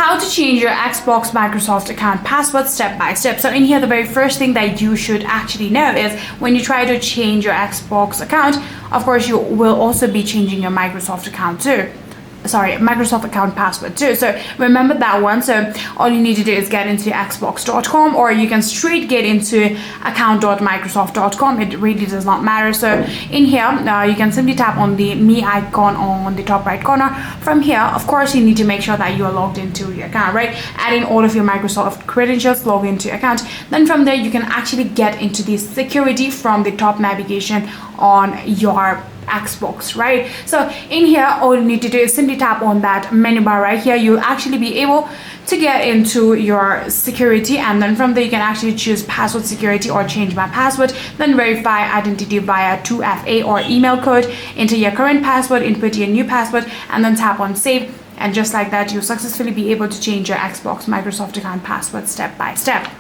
how to change your Xbox Microsoft account password step by step. So in here, the very first thing that you should actually know is when you try to change your Xbox account, of course, you will also be changing your Microsoft account too. Microsoft account password too. So remember that one. So all you need to do is get into xbox.com, or you can straight get into account.microsoft.com. It really does not matter. So in here, you can simply tap on the me icon on the top right corner. From here, of course, you need to make sure that you are logged into your account, right? Add in all of your Microsoft credentials, log into your account. Then from there, you can actually get into the security from the top navigation on your Xbox, right? So in here, all you need to do is simply tap on that menu bar right here. You'll actually be able to get into your security, and then from there you can actually choose password security or change my password, then verify identity via 2FA or email code, enter your current password, input your new password, and then tap on save. And just like that, you'll successfully be able to change your Xbox Microsoft account password step by step.